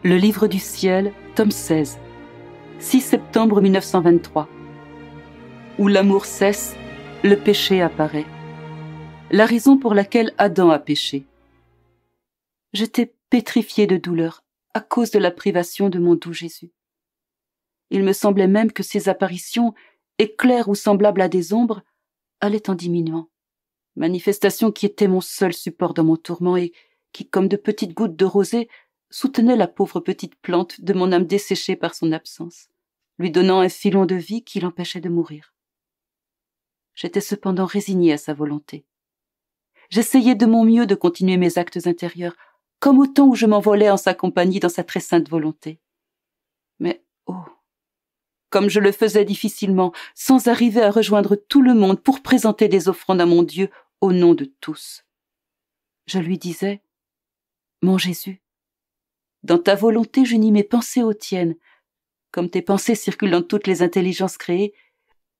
Le livre du ciel, tome 16, 6 septembre 1923. Où l'amour cesse, le péché apparaît. La raison pour laquelle Adam a péché. J'étais pétrifiée de douleur à cause de la privation de mon doux Jésus. Il me semblait même que ces apparitions, éclairs ou semblables à des ombres, allaient en diminuant. Manifestation qui était mon seul support dans mon tourment et qui, comme de petites gouttes de rosée, soutenait la pauvre petite plante de mon âme desséchée par son absence, lui donnant un filon de vie qui l'empêchait de mourir. J'étais cependant résignée à sa volonté. J'essayais de mon mieux de continuer mes actes intérieurs, comme au temps où je m'envolais en sa compagnie dans sa très sainte volonté. Mais, oh, comme je le faisais difficilement, sans arriver à rejoindre tout le monde pour présenter des offrandes à mon Dieu au nom de tous. Je lui disais, « Mon Jésus, dans ta volonté j'unis mes pensées aux tiennes. Comme tes pensées circulent dans toutes les intelligences créées,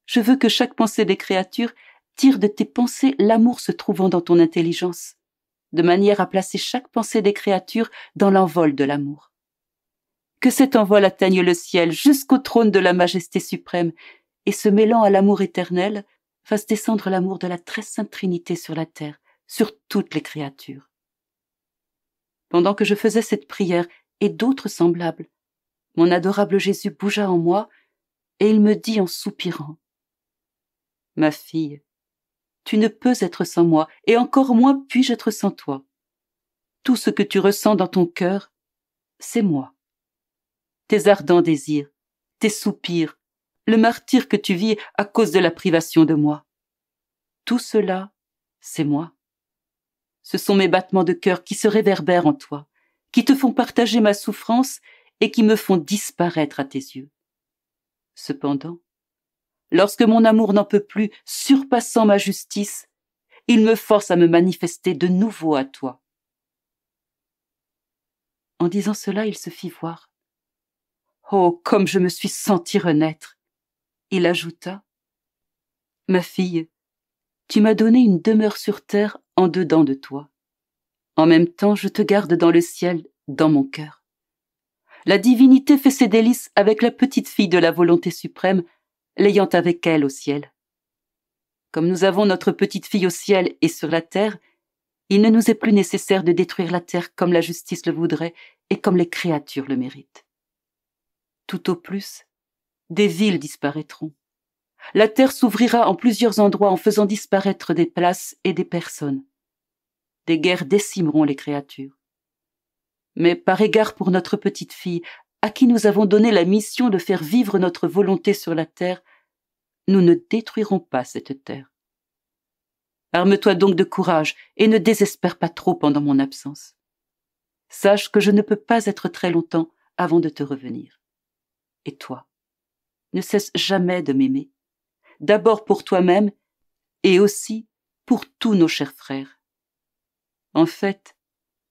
je veux que chaque pensée des créatures tire de tes pensées l'amour se trouvant dans ton intelligence, de manière à placer chaque pensée des créatures dans l'envol de l'amour. Que cet envol atteigne le ciel jusqu'au trône de la majesté suprême et se mêlant à l'amour éternel, fasse descendre l'amour de la très sainte Trinité sur la terre, sur toutes les créatures. » Pendant que je faisais cette prière et d'autres semblables, mon adorable Jésus bougea en moi et il me dit en soupirant, « Ma fille, tu ne peux être sans moi et encore moins puis-je être sans toi. Tout ce que tu ressens dans ton cœur, c'est moi. Tes ardents désirs, tes soupirs, le martyre que tu vis à cause de la privation de moi. Tout cela, c'est moi. Ce sont mes battements de cœur qui se réverbèrent en toi, qui te font partager ma souffrance et qui me font disparaître à tes yeux. Cependant, lorsque mon amour n'en peut plus, surpassant ma justice, il me force à me manifester de nouveau à toi. » En disant cela, il se fit voir. Oh, comme je me suis senti renaître! Il ajouta, « Ma fille, tu m'as donné une demeure sur terre en dedans de toi. En même temps, je te garde dans le ciel, dans mon cœur. La divinité fait ses délices avec la petite fille de la volonté suprême, l'ayant avec elle au ciel. Comme nous avons notre petite fille au ciel et sur la terre, il ne nous est plus nécessaire de détruire la terre comme la justice le voudrait et comme les créatures le méritent. Tout au plus, des villes disparaîtront. La terre s'ouvrira en plusieurs endroits en faisant disparaître des places et des personnes. Des guerres décimeront les créatures. Mais par égard pour notre petite fille, à qui nous avons donné la mission de faire vivre notre volonté sur la terre, nous ne détruirons pas cette terre. Arme-toi donc de courage et ne désespère pas trop pendant mon absence. Sache que je ne peux pas être très longtemps avant de te revenir. Et toi, ne cesse jamais de m'aimer, d'abord pour toi-même et aussi pour tous nos chers frères. En fait,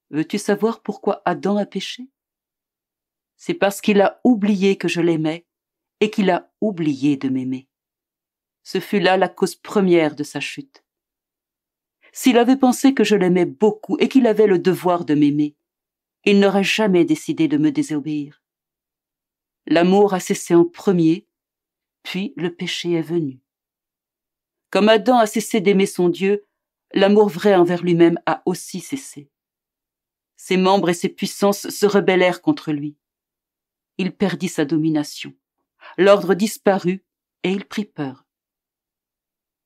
veux-tu savoir pourquoi Adam a péché? C'est parce qu'il a oublié que je l'aimais et qu'il a oublié de m'aimer. Ce fut là la cause première de sa chute. S'il avait pensé que je l'aimais beaucoup et qu'il avait le devoir de m'aimer, il n'aurait jamais décidé de me désobéir. L'amour a cessé en premier, puis le péché est venu. Comme Adam a cessé d'aimer son Dieu, l'amour vrai envers lui-même a aussi cessé. Ses membres et ses puissances se rebellèrent contre lui. Il perdit sa domination. L'ordre disparut et il prit peur.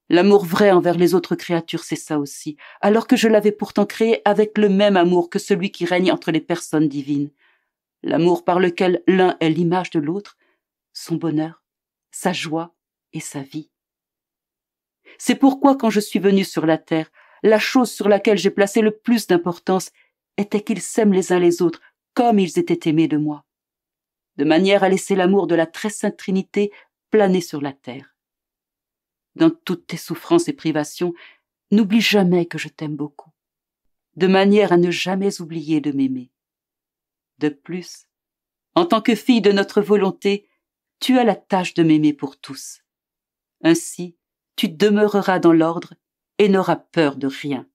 L'amour vrai envers les autres créatures cessa aussi, alors que je l'avais pourtant créé avec le même amour que celui qui règne entre les personnes divines. L'amour par lequel l'un est l'image de l'autre, son bonheur, sa joie et sa vie. C'est pourquoi quand je suis venue sur la terre, la chose sur laquelle j'ai placé le plus d'importance était qu'ils s'aiment les uns les autres comme ils étaient aimés de moi, de manière à laisser l'amour de la très sainte Trinité planer sur la terre. Dans toutes tes souffrances et privations, n'oublie jamais que je t'aime beaucoup, de manière à ne jamais oublier de m'aimer. De plus, en tant que fille de notre volonté, tu as la tâche de m'aimer pour tous. Ainsi, tu demeureras dans l'ordre et n'auras peur de rien.